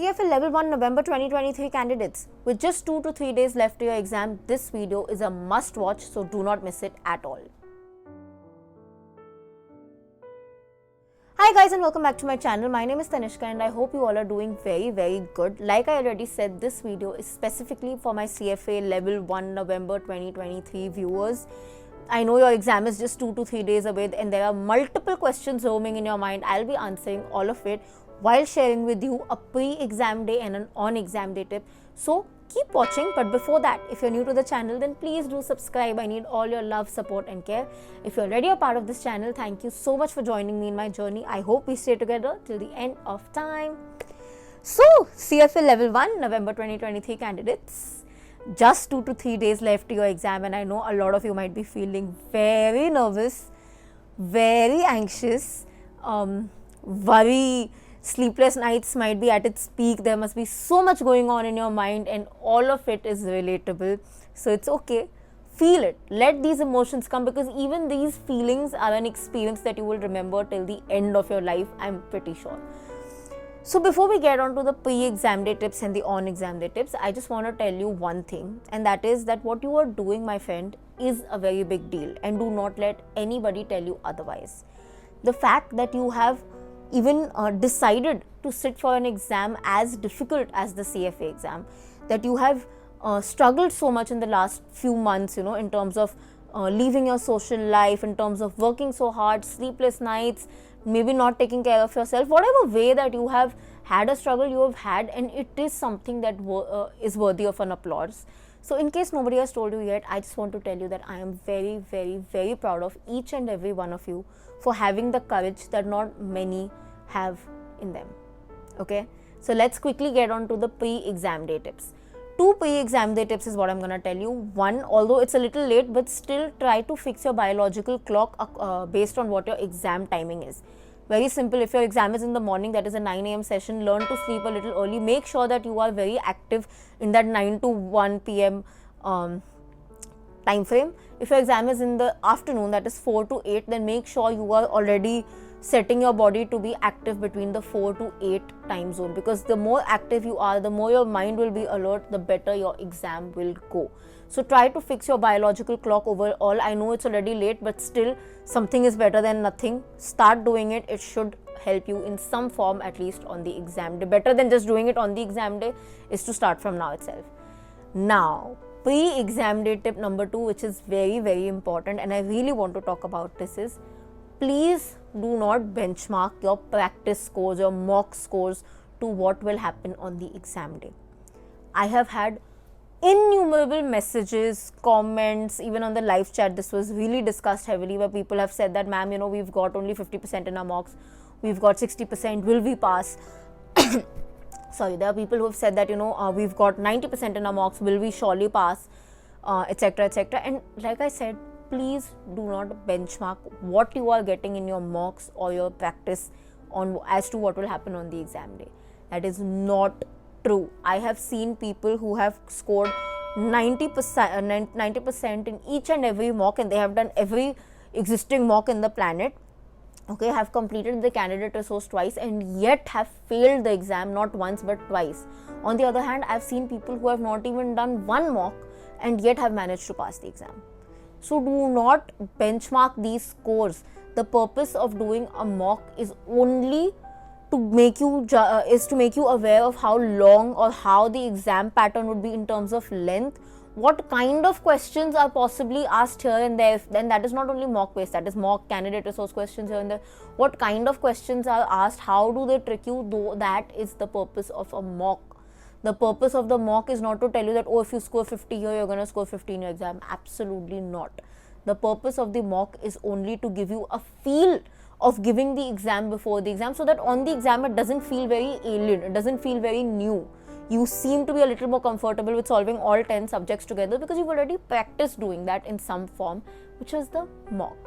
CFA Level 1 November 2023 candidates, with just 2 to 3 days left to your exam, this video is a must watch, so do not miss it at all. Hi guys and welcome back to my channel. My name is Tanishka and I hope you all are doing very good. Like I already said, this video is specifically for my CFA Level 1 November 2023 viewers. I know your exam is just 2 to 3 days away and there are multiple questions roaming in your mind. I'll be answering all of it while sharing with you a pre-exam day and an on-exam day tip. So keep watching, but before that, if you're new to the channel, then please do subscribe. I need all your love, support and care. If you're already a part of this channel, thank you so much for joining me in my journey. I hope we stay together till the end of time. So CFA Level 1 November 2023 candidates, just 2 to 3 days left to your exam, and I know a lot of you might be feeling very nervous, very anxious, worry. Sleepless nights might be at its peak. There must be so much going on in your mind and all of it is relatable. So it's okay. Feel it. Let these emotions come, because even these feelings are an experience that you will remember till the end of your life, I'm pretty sure. So before we get on to the pre-exam day tips and the on-exam day tips, I just want to tell you one thing, and that is that what you are doing, my friend, is a very big deal, and do not let anybody tell you otherwise. The fact that you have even decided to sit for an exam as difficult as the CFA exam, that you have struggled so much in the last few months, in terms of leaving your social life, in terms of working so hard, sleepless nights, maybe not taking care of yourself, whatever way that you have had a struggle, you have had, and it is something that is worthy of an applause. So in case nobody has told you yet, I just want to tell you that I am very proud of each and every one of you for having the courage that not many have in them. Okay, so let's quickly get on to the pre-exam day tips. 2 pre-exam day tips is what I'm going to tell you. One, although it's a little late, but still try to fix your biological clock based on what your exam timing is. Very simple. If your exam is in the morning, that is a 9 a.m. session, learn to sleep a little early. Make sure that you are very active in that 9 to 1 p.m. time frame. If your exam is in the afternoon, that is 4 to 8, then make sure you are already setting your body to be active between the 4 to 8 time zone, because the more active you are, the more your mind will be alert, the better your exam will go. So try to fix your biological clock overall. I know it's already late, but still something is better than nothing. Start doing it. It should help you in some form, at least on the exam day. Better than just doing it on the exam day is to start from now itself. Now, pre-exam day tip number 2, which is very important, and I really want to talk about this, is please do not benchmark your practice scores, your mock scores, to what will happen on the exam day. I have had innumerable messages, comments, even on the live chat. This was really discussed heavily, where people have said that, ma'am, we've got only 50% in our mocks, we've got 60%, will we pass? Sorry, there are people who have said that, we've got 90% in our mocks, will we surely pass, etc. And like I said, please do not benchmark what you are getting in your mocks or your practice on as to what will happen on the exam day. That is not true. I have seen people who have scored 90% in each and every mock, and they have done every existing mock in the planet. Okay, have completed the candidate resource twice and yet have failed the exam not once but twice. On the other hand, I've seen people who have not even done one mock and yet have managed to pass the exam. So do not benchmark these scores. The purpose of doing a mock is only to make you aware of how long or how the exam pattern would be in terms of length, what kind of questions are possibly asked here and there. Then that is not only mock based, that is mock candidate resource questions here and there. What kind of questions are asked, how do they trick you, though that is the purpose of a mock. The purpose of the mock is not to tell you that, oh, if you score 50 here, you're going to score 50 in your exam. Absolutely not. The purpose of the mock is only to give you a feel of giving the exam before the exam, so that on the exam it doesn't feel very alien, it doesn't feel very new. You seem to be a little more comfortable with solving all 10 subjects together because you've already practiced doing that in some form, which is the mock.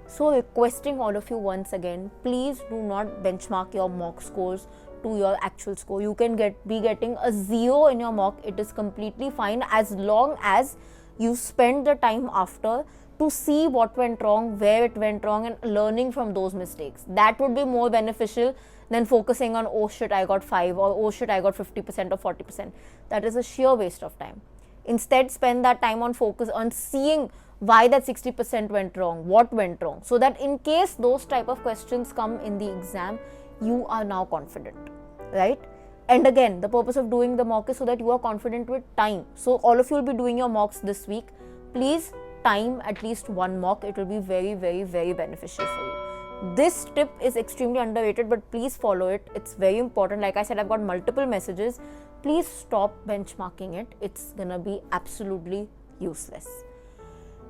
So requesting all of you once again, please do not benchmark your mock scores to your actual score. You can be getting a 0 in your mock. It is completely fine as long as you spend the time after to see what went wrong, where it went wrong, and learning from those mistakes. That would be more beneficial than focusing on, oh shit, I got 5, or oh shit, I got 50% or 40%. That is a sheer waste of time. Instead, spend that time on focus on seeing why that 60% went wrong, what went wrong, so that in case those type of questions come in the exam, you are now confident, right? And again, the purpose of doing the mock is so that you are confident with time. So all of you will be doing your mocks this week. Please time at least one mock. It will be very, very, very beneficial for you. This tip is extremely underrated, but please follow it. It's very important. Like I said, I've got multiple messages. Please stop benchmarking it. It's gonna be absolutely useless.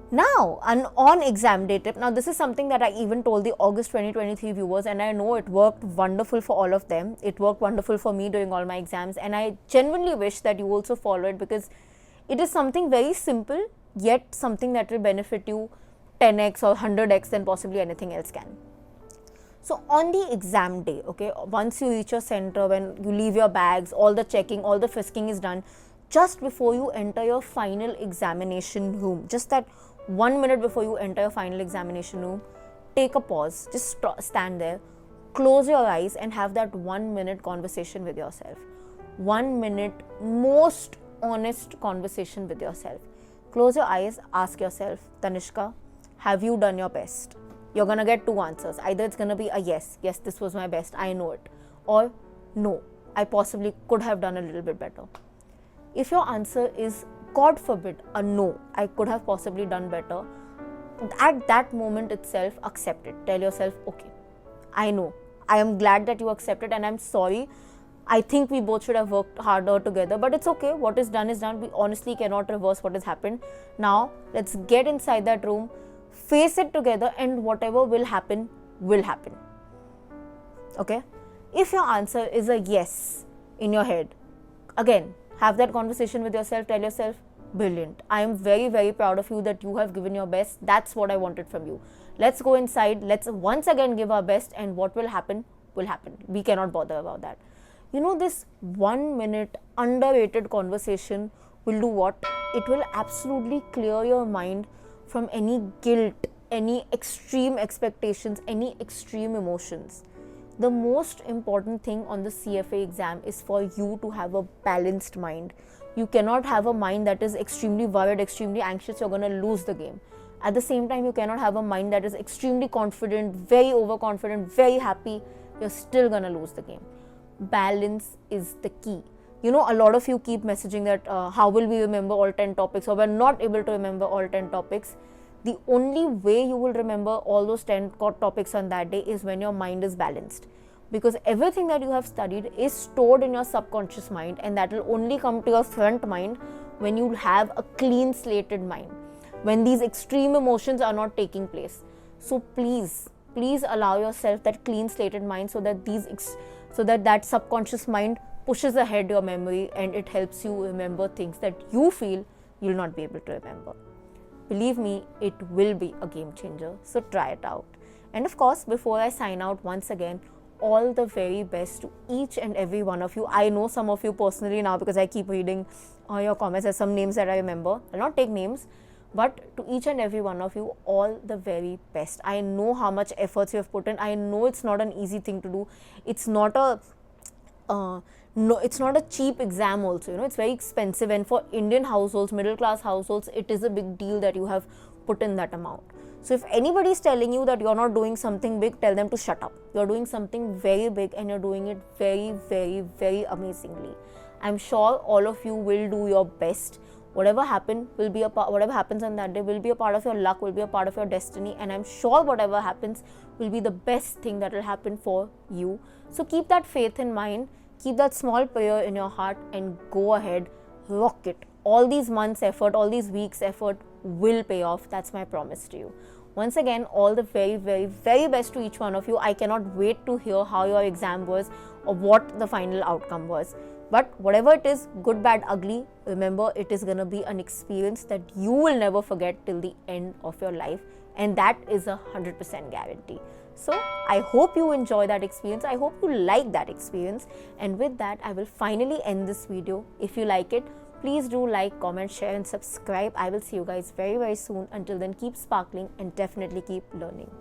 Now, an on exam day tip. Now, this is something that I even told the August 2023 viewers, and I know it worked wonderful for all of them. It worked wonderful for me during all my exams, and I genuinely wish that you also follow it, because it is something very simple, yet something that will benefit you 10x or 100x than possibly anything else can. So, on the exam day, okay, once you reach your center, when you leave your bags, all the checking, all the frisking is done, just before you enter your final examination room, just that 1 minute before you enter your final examination room, take a pause, just stand there, close your eyes and have that 1 minute conversation with yourself. 1 minute most honest conversation with yourself. Close your eyes, ask yourself, Tanishka, have you done your best? You're gonna get two answers. Either it's gonna be a yes, this was my best, I know it, or no, I possibly could have done a little bit better. If your answer is, God forbid, a no, I could have possibly done better, at that moment itself, accept it. Tell yourself, okay, I know, I am glad that you accept it, and I'm sorry. I think we both should have worked harder together, but it's okay. What is done is done. We honestly cannot reverse what has happened. Now, let's get inside that room, face it together, and whatever will happen, will happen. Okay? If your answer is a yes in your head, again, have that conversation with yourself. Tell yourself, brilliant. I am very, very proud of you that you have given your best. That's what I wanted from you. Let's go inside. Let's once again give our best, and what will happen, will happen. We cannot bother about that. You know, this 1 minute underrated conversation will do what? It will absolutely clear your mind from any guilt, any extreme expectations, any extreme emotions. The most important thing on the CFA exam is for you to have a balanced mind. You cannot have a mind that is extremely worried, extremely anxious. You're going to lose the game. At the same time, you cannot have a mind that is extremely confident, very overconfident, very happy. You're still going to lose the game. Balance is the key. You know, a lot of you keep messaging that how will we remember all 10 topics, or we're not able to remember all 10 topics. The only way you will remember all those 10 topics on that day is when your mind is balanced. Because everything that you have studied is stored in your subconscious mind, and that will only come to your front mind when you have a clean slated mind, when these extreme emotions are not taking place. So please allow yourself that clean slated mind, so that that subconscious mind pushes ahead your memory, and it helps you remember things that you feel you'll not be able to remember. Believe me, it will be a game changer. So try it out. And of course, before I sign out, once again, all the very best to each and every one of you. I know some of you personally now, because I keep reading your comments. There's some names that I remember. I'll not take names, but to each and every one of you, all the very best. I know how much efforts you have put in. I know it's not an easy thing to do. It's not a it's not a cheap exam also. You know, it's very expensive, and for Indian households, middle class households, it is a big deal that you have put in that amount. So if anybody is telling you that you're not doing something big, tell them to shut up. You're doing something very big, and you're doing it very, very, very amazingly. I'm sure all of you will do your best. Whatever happens on that day will be a part of your luck, will be a part of your destiny, and I'm sure whatever happens will be the best thing that will happen for you. So keep that faith in mind, keep that small prayer in your heart, and go ahead, rock it. All these months' effort, all these weeks' effort will pay off. That's my promise to you. Once again, all the very, very, very best to each one of you. I cannot wait to hear how your exam was, or what the final outcome was. But whatever it is, good, bad, ugly, remember, it is going to be an experience that you will never forget till the end of your life. And that is 100% guarantee. So I hope you enjoy that experience. I hope you like that experience. And with that, I will finally end this video. If you like it, please do like, comment, share, and subscribe. I will see you guys very, very soon. Until then, keep sparkling and definitely keep learning.